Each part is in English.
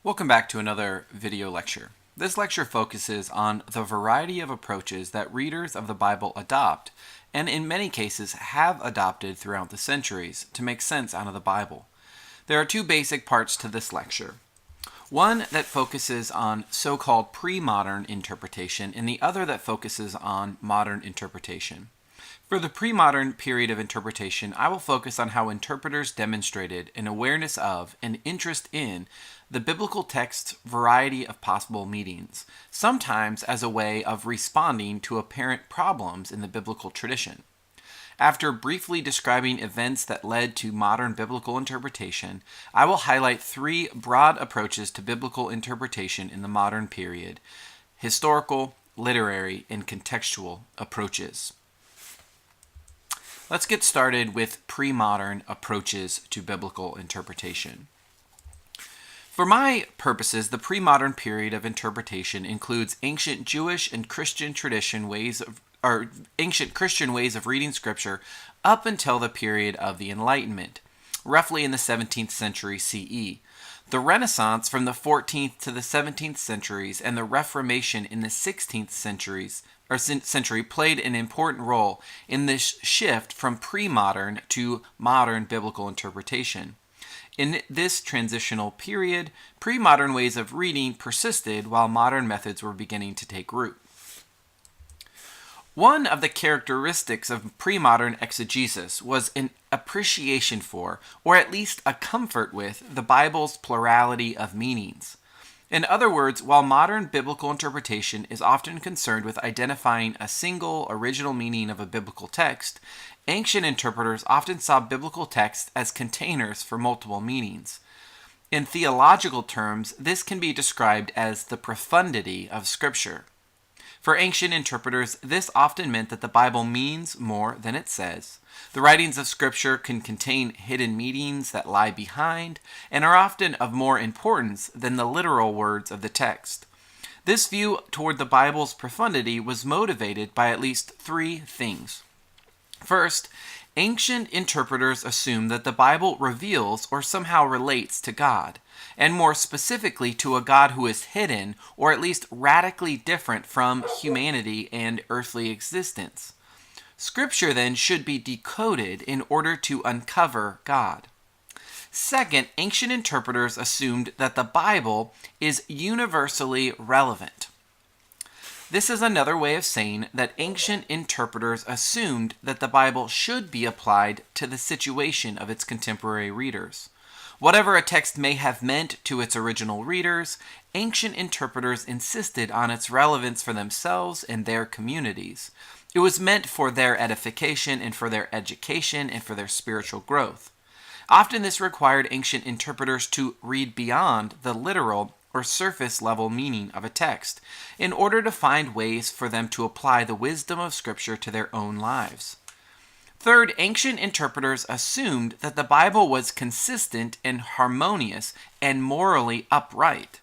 Welcome back to another video lecture. This lecture focuses on the variety of approaches that readers of the Bible adopt, and in many cases have adopted throughout the centuries to make sense out of the Bible. There are two basic parts to this lecture. One that focuses on so-called pre-modern interpretation, and the other that focuses on modern interpretation. For the pre-modern period of interpretation, I will focus on how interpreters demonstrated an awareness of and interest in the biblical text's variety of possible meanings, sometimes as a way of responding to apparent problems in the biblical tradition. After briefly describing events that led to modern biblical interpretation, I will highlight three broad approaches to biblical interpretation in the modern period: historical, literary, and contextual approaches. Let's get started with pre-modern approaches to biblical interpretation. For my purposes, the pre-modern period of interpretation includes ancient Jewish and Christian ancient Christian ways of reading Scripture up until the period of the Enlightenment, roughly in the 17th century CE. The Renaissance from the 14th to the 17th centuries and the Reformation in the 16th century played an important role in this shift from pre-modern to modern biblical interpretation. In this transitional period, pre-modern ways of reading persisted while modern methods were beginning to take root. One of the characteristics of pre-modern exegesis was an appreciation for, or at least a comfort with, the Bible's plurality of meanings. In other words, while modern biblical interpretation is often concerned with identifying a single original meaning of a biblical text, ancient interpreters often saw biblical texts as containers for multiple meanings. In theological terms, this can be described as the profundity of Scripture. For ancient interpreters, this often meant that the Bible means more than it says. The writings of Scripture can contain hidden meanings that lie behind and are often of more importance than the literal words of the text. This view toward the Bible's profundity was motivated by at least three things. First, ancient interpreters assumed that the Bible reveals or somehow relates to God, and more specifically to a God who is hidden or at least radically different from humanity and earthly existence. Scripture then should be decoded in order to uncover God. Second, ancient interpreters assumed that the Bible is universally relevant. This is another way of saying that ancient interpreters assumed that the Bible should be applied to the situation of its contemporary readers. Whatever a text may have meant to its original readers, ancient interpreters insisted on its relevance for themselves and their communities. It was meant for their edification and for their education and for their spiritual growth. Often this required ancient interpreters to read beyond the literal or surface level meaning of a text in order to find ways for them to apply the wisdom of Scripture to their own lives. Third, ancient interpreters assumed that the Bible was consistent and harmonious and morally upright.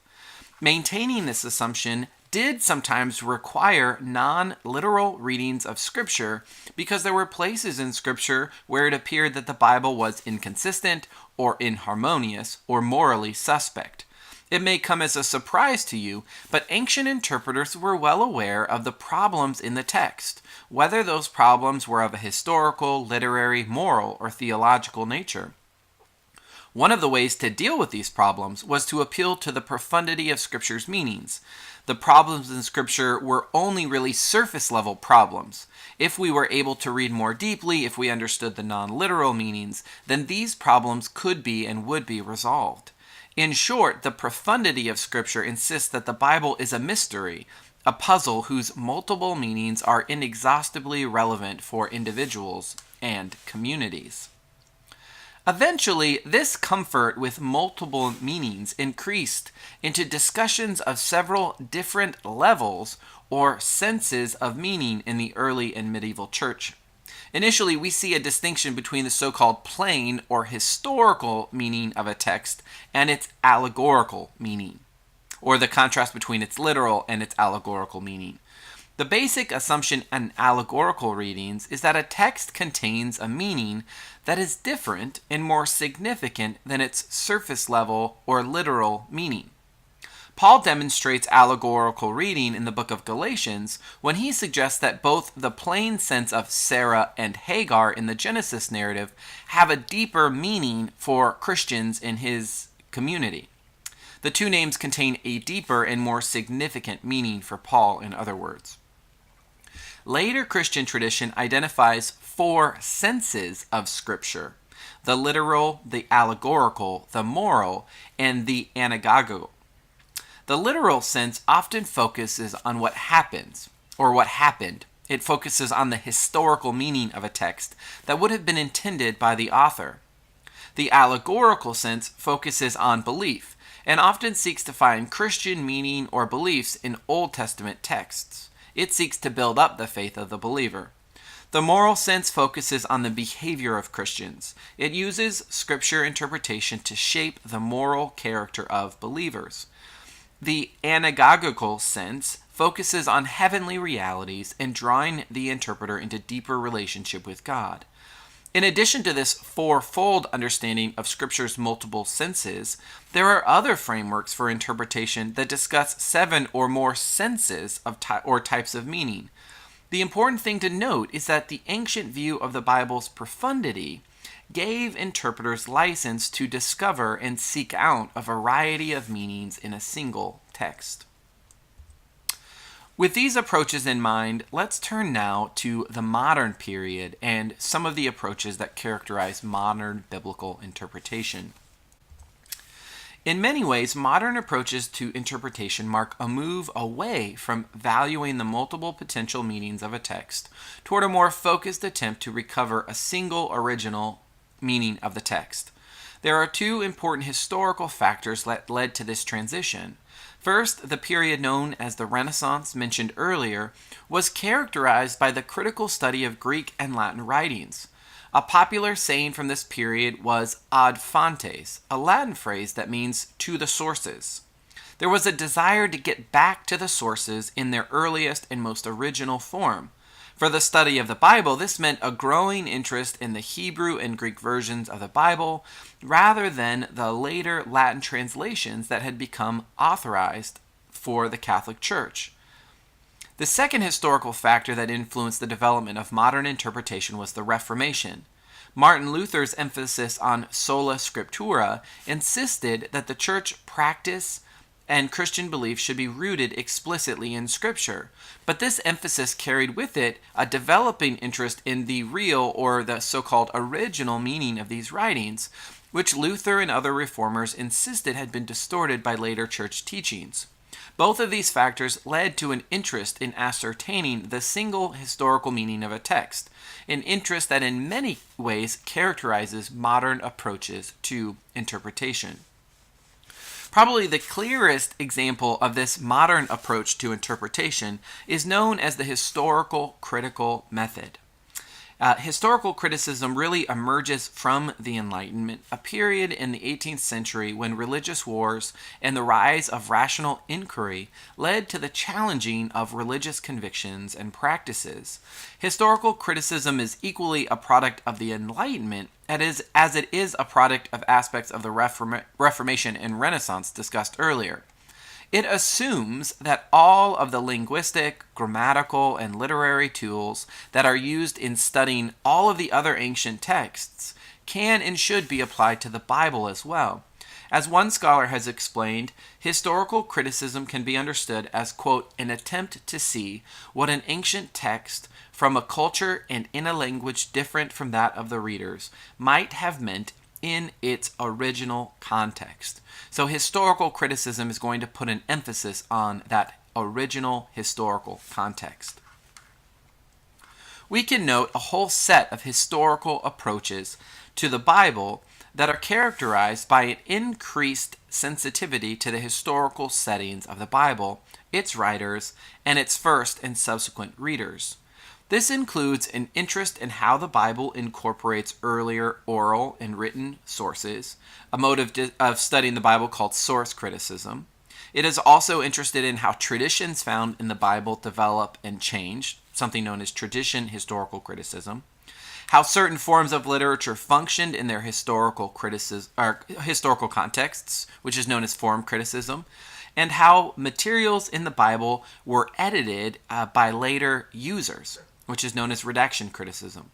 Maintaining this assumption did sometimes require non-literal readings of Scripture because there were places in Scripture where it appeared that the Bible was inconsistent or inharmonious or morally suspect. It may come as a surprise to you, but ancient interpreters were well aware of the problems in the text, whether those problems were of a historical, literary, moral, or theological nature. One of the ways to deal with these problems was to appeal to the profundity of Scripture's meanings. The problems in Scripture were only really surface-level problems. If we were able to read more deeply, if we understood the non-literal meanings, then these problems could be and would be resolved. In short, the profundity of Scripture insists that the Bible is a mystery, a puzzle whose multiple meanings are inexhaustibly relevant for individuals and communities. Eventually, this comfort with multiple meanings increased into discussions of several different levels or senses of meaning in the early and medieval church. Initially, we see a distinction between the so-called plain or historical meaning of a text and its allegorical meaning, or the contrast between its literal and its allegorical meaning. The basic assumption in allegorical readings is that a text contains a meaning that is different and more significant than its surface level or literal meaning. Paul demonstrates allegorical reading in the book of Galatians when he suggests that both the plain sense of Sarah and Hagar in the Genesis narrative have a deeper meaning for Christians in his community. The two names contain a deeper and more significant meaning for Paul, in other words. Later Christian tradition identifies four senses of Scripture: the literal, the allegorical, the moral, and the anagogical. The literal sense often focuses on what happens, or what happened. It focuses on the historical meaning of a text that would have been intended by the author. The allegorical sense focuses on belief, and often seeks to find Christian meaning or beliefs in Old Testament texts. It seeks to build up the faith of the believer. The moral sense focuses on the behavior of Christians. It uses Scripture interpretation to shape the moral character of believers. The anagogical sense focuses on heavenly realities and drawing the interpreter into deeper relationship with God. In addition to this fourfold understanding of Scripture's multiple senses, there are other frameworks for interpretation that discuss 7 or more senses of or types of meaning. The important thing to note is that the ancient view of the Bible's profundity gave interpreters license to discover and seek out a variety of meanings in a single text. With these approaches in mind, let's turn now to the modern period and some of the approaches that characterize modern biblical interpretation. In many ways, modern approaches to interpretation mark a move away from valuing the multiple potential meanings of a text toward a more focused attempt to recover a single original meaning of the text. There are two important historical factors that led to this transition. First, the period known as the Renaissance, mentioned earlier, was characterized by the critical study of Greek and Latin writings. A popular saying from this period was ad fontes, a Latin phrase that means to the sources. There was a desire to get back to the sources in their earliest and most original form. For the study of the Bible, this meant a growing interest in the Hebrew and Greek versions of the Bible, rather than the later Latin translations that had become authorized for the Catholic Church. The second historical factor that influenced the development of modern interpretation was the Reformation. Martin Luther's emphasis on sola scriptura insisted that the church practice and Christian belief should be rooted explicitly in Scripture. But this emphasis carried with it a developing interest in the real, or the so-called original meaning of these writings, which Luther and other reformers insisted had been distorted by later church teachings. Both of these factors led to an interest in ascertaining the single historical meaning of a text, an interest that in many ways characterizes modern approaches to interpretation. Probably the clearest example of this modern approach to interpretation is known as the historical critical method. Historical criticism really emerges from the Enlightenment, a period in the 18th century when religious wars and the rise of rational inquiry led to the challenging of religious convictions and practices. Historical criticism is equally a product of the Enlightenment as it is a product of aspects of the Reformation and Renaissance discussed earlier. It assumes that all of the linguistic, grammatical, and literary tools that are used in studying all of the other ancient texts can and should be applied to the Bible as well. As one scholar has explained, historical criticism can be understood as, quote, an attempt to see what an ancient text from a culture and in a language different from that of the readers might have meant in its original context. So historical criticism is going to put an emphasis on that original historical context. We can note a whole set of historical approaches to the Bible that are characterized by an increased sensitivity to the historical settings of the Bible, its writers, and its first and subsequent readers. This includes an interest in how the Bible incorporates earlier oral and written sources, a mode of studying the Bible called source criticism. It is also interested in how traditions found in the Bible develop and change, something known as tradition historical criticism, how certain forms of literature functioned in their historical contexts, which is known as form criticism, and how materials in the Bible were edited by later users, which is known as redaction criticism.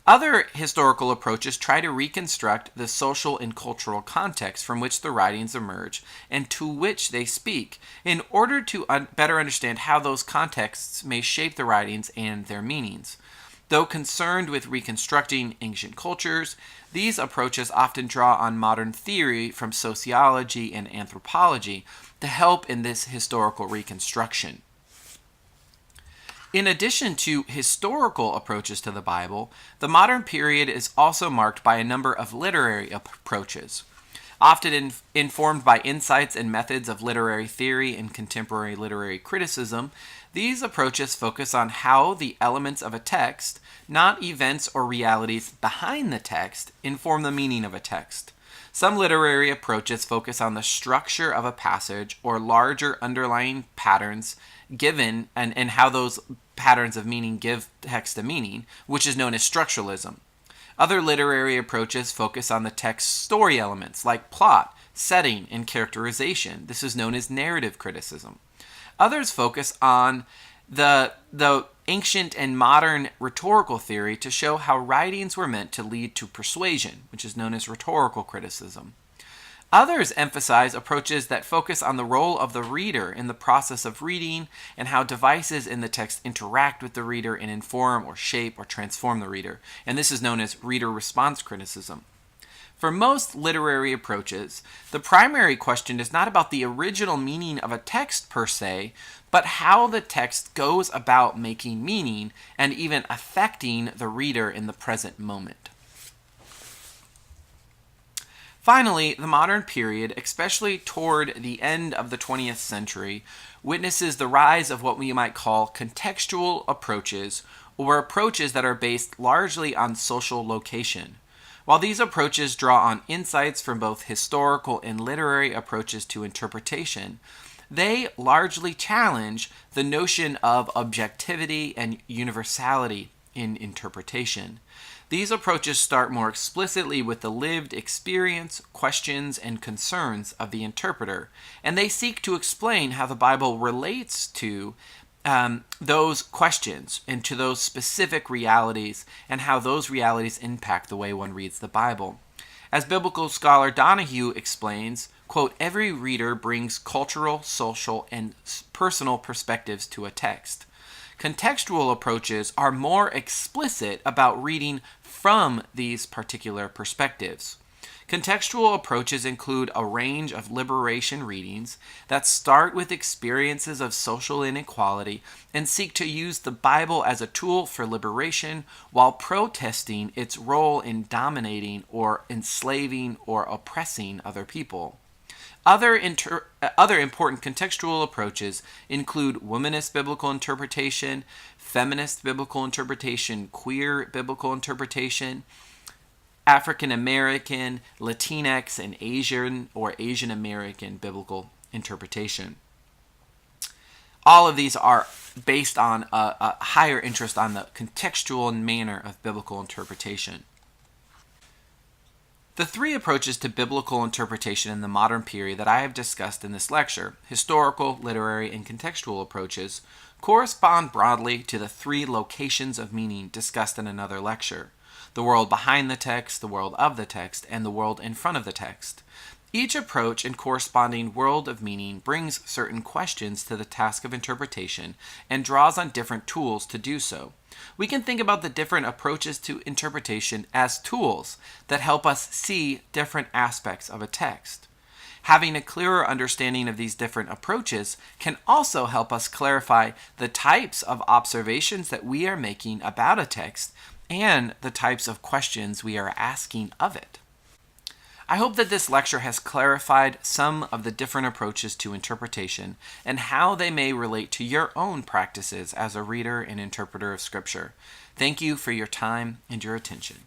Other historical approaches try to reconstruct the social and cultural context from which the writings emerge and to which they speak, in order to better understand how those contexts may shape the writings and their meanings. Though concerned with reconstructing ancient cultures, these approaches often draw on modern theory from sociology and anthropology to help in this historical reconstruction. In addition to historical approaches to the Bible, the modern period is also marked by a number of literary approaches. Often informed by insights and methods of literary theory and contemporary literary criticism, these approaches focus on how the elements of a text, not events or realities behind the text, inform the meaning of a text. Some literary approaches focus on the structure of a passage or larger underlying patterns given and how those patterns of meaning give text a meaning, which is known as structuralism. Other literary approaches focus on the text's story elements like plot, setting, and characterization. This is known as narrative criticism. Others focus on the ancient and modern rhetorical theory to show how writings were meant to lead to persuasion, which is known as rhetorical criticism. Others emphasize approaches that focus on the role of the reader in the process of reading and how devices in the text interact with the reader and inform or shape or transform the reader, and this is known as reader response criticism. For most literary approaches, the primary question is not about the original meaning of a text per se, but how the text goes about making meaning and even affecting the reader in the present moment. Finally, the modern period, especially toward the end of the 20th century, witnesses the rise of what we might call contextual approaches, or approaches that are based largely on social location. While these approaches draw on insights from both historical and literary approaches to interpretation, they largely challenge the notion of objectivity and universality in interpretation. These approaches start more explicitly with the lived experience, questions, and concerns of the interpreter, and they seek to explain how the Bible relates to those questions and to those specific realities and how those realities impact the way one reads the Bible. As biblical scholar Donahue explains, quote, every reader brings cultural, social, and personal perspectives to a text. Contextual approaches are more explicit about reading from these particular perspectives. Contextual approaches include a range of liberation readings that start with experiences of social inequality and seek to use the Bible as a tool for liberation while protesting its role in dominating or enslaving or oppressing other people. Other important contextual approaches include womanist biblical interpretation, feminist biblical interpretation, queer biblical interpretation, African American, Latinx, and Asian or Asian American biblical interpretation. All of these are based on a higher interest on the contextual manner of biblical interpretation. The three approaches to biblical interpretation in the modern period that I have discussed in this lecture, historical, literary, and contextual approaches, correspond broadly to the three locations of meaning discussed in another lecture: the world behind the text, the world of the text, and the world in front of the text. Each approach and corresponding world of meaning brings certain questions to the task of interpretation and draws on different tools to do so. We can think about the different approaches to interpretation as tools that help us see different aspects of a text. Having a clearer understanding of these different approaches can also help us clarify the types of observations that we are making about a text and the types of questions we are asking of it. I hope that this lecture has clarified some of the different approaches to interpretation and how they may relate to your own practices as a reader and interpreter of Scripture. Thank you for your time and your attention.